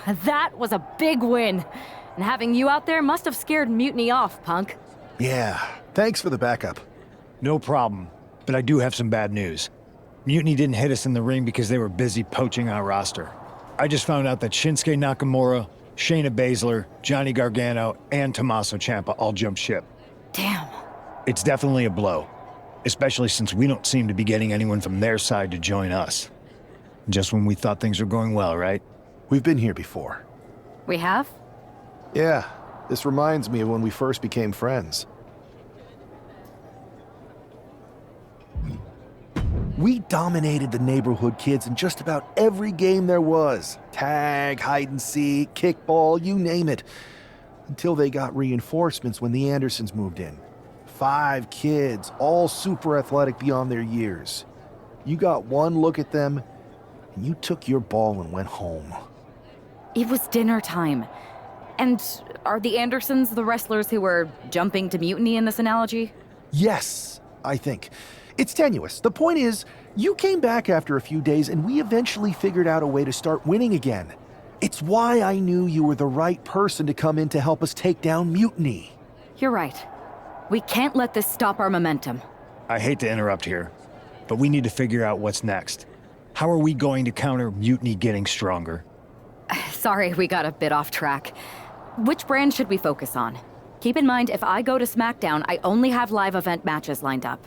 That was a big win. And having you out there must have scared Mutiny off, Punk. Yeah, thanks for the backup. No problem, but I do have some bad news. Mutiny didn't hit us in the ring because they were busy poaching our roster. I just found out that Shinsuke Nakamura, Shayna Baszler, Johnny Gargano, and Tommaso Ciampa all jumped ship. Damn. It's definitely a blow, especially since we don't seem to be getting anyone from their side to join us. Just when we thought things were going well, right? We've been here before. We have? Yeah, this reminds me of when we first became friends. We dominated the neighborhood kids in just about every game there was. Tag, hide and seek, kickball, you name it. Until they got reinforcements when the Andersons moved in. 5 kids, all super athletic beyond their years. You got one look at them, and you took your ball and went home. It was dinner time. And are the Andersons the wrestlers who were jumping to Mutiny in this analogy? Yes, I think. It's tenuous. The point is, you came back after a few days and we eventually figured out a way to start winning again. It's why I knew you were the right person to come in to help us take down Mutiny. You're right. We can't let this stop our momentum. I hate to interrupt here, but we need to figure out what's next. How are we going to counter Mutiny getting stronger? Sorry, we got a bit off track. Which brand should we focus on? Keep in mind, if I go to SmackDown, I only have live event matches lined up.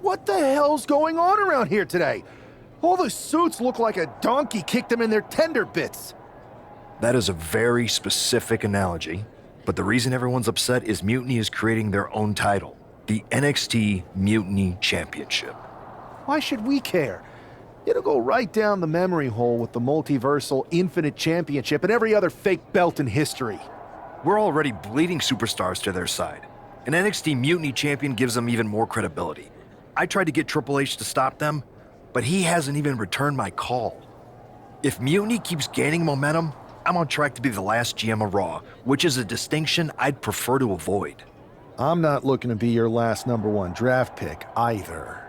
What the hell's going on around here today? All the suits look like a donkey kicked them in their tender bits. That is a very specific analogy, but the reason everyone's upset is Mutiny is creating their own title, the NXT Mutiny Championship. Why should we care? It'll go right down the memory hole with the multiversal Infinite Championship and every other fake belt in history. We're already bleeding superstars to their side. An NXT Mutiny champion gives them even more credibility. I tried to get Triple H to stop them, but he hasn't even returned my call. If Mutiny keeps gaining momentum, I'm on track to be the last GM of Raw, which is a distinction I'd prefer to avoid. I'm not looking to be your last #1 draft pick either.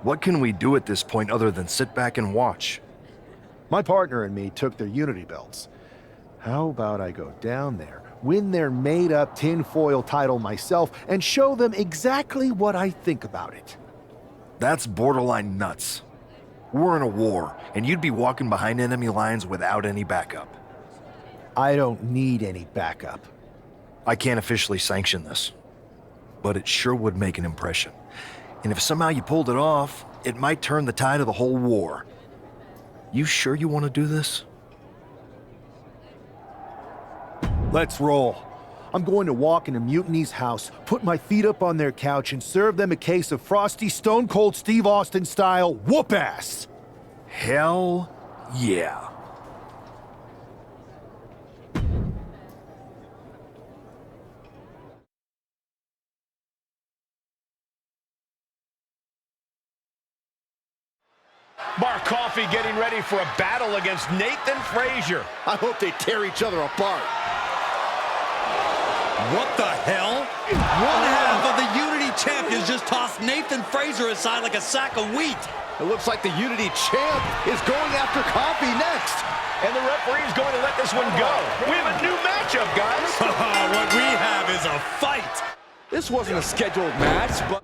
What can we do at this point other than sit back and watch? My partner and me took their Unity belts. How about I go down there, win their made-up tinfoil title myself, and show them exactly what I think about it? That's borderline nuts. We're in a war, and you'd be walking behind enemy lines without any backup. I don't need any backup. I can't officially sanction this, but it sure would make an impression. And if somehow you pulled it off, it might turn the tide of the whole war. You sure you want to do this? Let's roll. I'm going to walk into Mutiny's house, put my feet up on their couch, and serve them a case of frosty Stone Cold Steve Austin style whoop-ass. Hell yeah. Mark Coffey getting ready for a battle against Nathan Frazier. I hope they tear each other apart. What the hell? One half of the Unity champions just tossed Nathan Frazier aside like a sack of wheat. It looks like the Unity champ is going after Coffey next. And the referee's going to let this one go. We have a new matchup, guys. What we have is a fight. This wasn't a scheduled match, but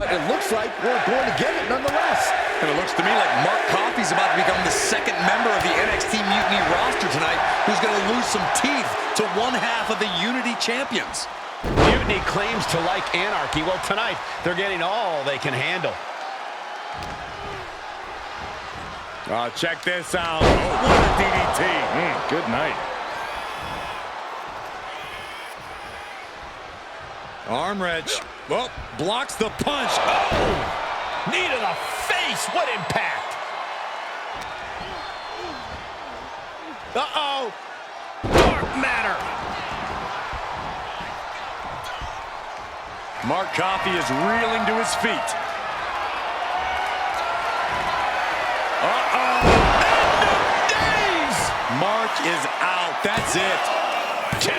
it looks like we're going to get it nonetheless. And it looks to me like Mark Coffey's about to become the second member of the NXT Mutiny roster tonight who's going to lose some teeth to one half of the Unity champions. Mutiny claims to like anarchy. Well, tonight, they're getting all they can handle. Oh, check this out. Oh, what a DDT. Good night. Arm wrench. Well, blocks the punch. Oh! Knee to the face. What impact. Uh-oh. Dark matter. Mark Coffey is reeling to his feet. Uh-oh. End of days. Mark is out. That's it. 2.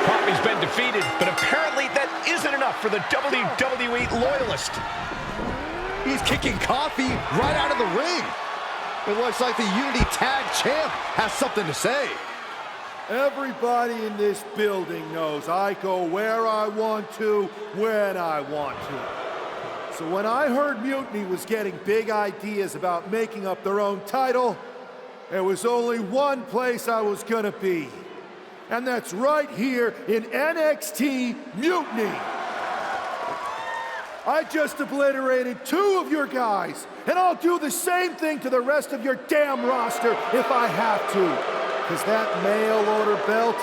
Coffey's been defeated, but apparently that isn't enough for the WWE loyalist. He's kicking Coffey right out of the ring. It looks like the Unity Tag Champ has something to say. Everybody in this building knows I go where I want to, when I want to. So when I heard Mutiny was getting big ideas about making up their own title, there was only one place I was gonna be. And that's right here in NXT Mutiny. I just obliterated 2 of your guys, and I'll do the same thing to the rest of your damn roster if I have to. Because that mail order belt,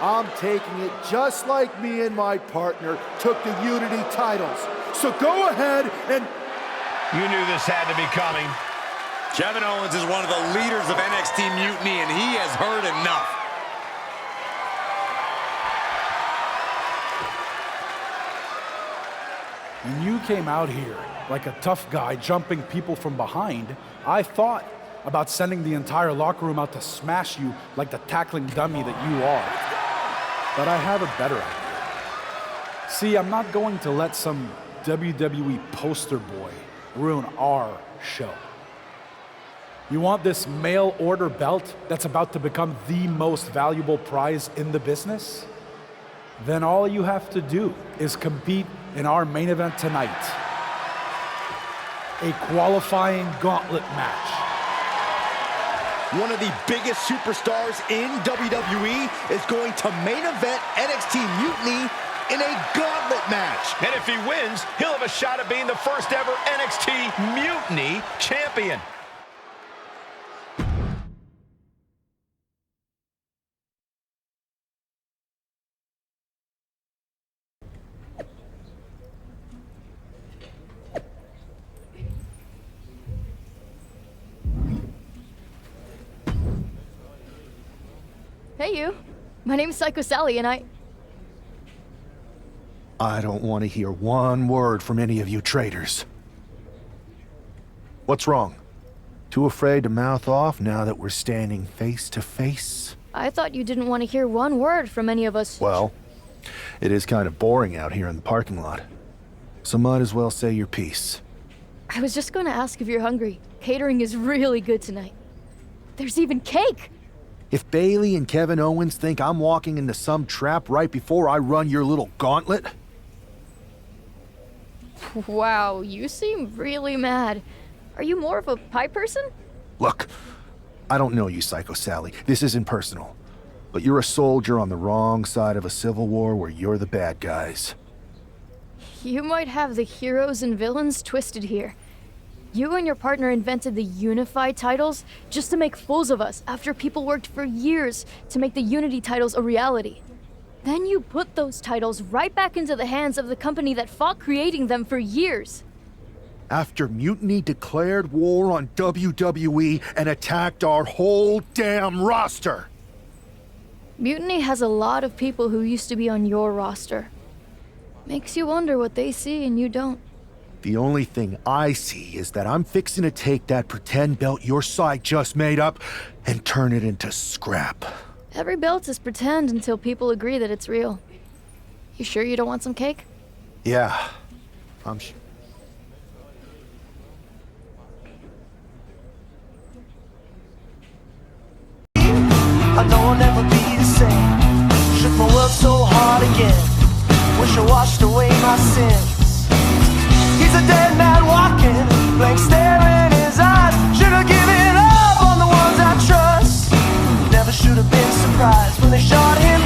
I'm taking it just like me and my partner took the Unity titles. So go ahead and... You knew this had to be coming. Kevin Owens is one of the leaders of NXT Mutiny, and he has heard enough. When you came out here like a tough guy jumping people from behind, I thought about sending the entire locker room out to smash you like the tackling dummy that you are. But I have a better idea. See, I'm not going to let some WWE poster boy ruin our show. You want this mail order belt that's about to become the most valuable prize in the business? Then all you have to do is compete in our main event tonight. A qualifying gauntlet match. One of the biggest superstars in WWE is going to main event NXT Mutiny in a gauntlet match. And if he wins, he'll have a shot at being the first ever NXT Mutiny champion. Hey, you. My name's Psycho Sally, and I don't want to hear one word from any of you traitors. What's wrong? Too afraid to mouth off now that we're standing face to face? I thought you didn't want to hear one word from any of us. Well, it is kind of boring out here in the parking lot. So might as well say your piece. I was just going to ask if you're hungry. Catering is really good tonight. There's even cake! If Bailey and Kevin Owens think I'm walking into some trap right before I run your little gauntlet... Wow, you seem really mad. Are you more of a pie person? Look, I don't know you, Psycho Sally. This isn't personal. But you're a soldier on the wrong side of a civil war where you're the bad guys. You might have the heroes and villains twisted here. You and your partner invented the unified titles just to make fools of us after people worked for years to make the Unity titles a reality. Then you put those titles right back into the hands of the company that fought creating them for years. After Mutiny declared war on WWE and attacked our whole damn roster. Mutiny has a lot of people who used to be on your roster. Makes you wonder what they see and you don't. The only thing I see is that I'm fixing to take that pretend belt your side just made up and turn it into scrap. Every belt is pretend until people agree that it's real. You sure you don't want some cake? Yeah, I'm sure. I know I'll never be the same. Shook my world so hard again. Wish I washed away my sins. He's a dead man walking, blank stare in his eyes. Should have given up on the ones I trust. Never should have been surprised when they shot him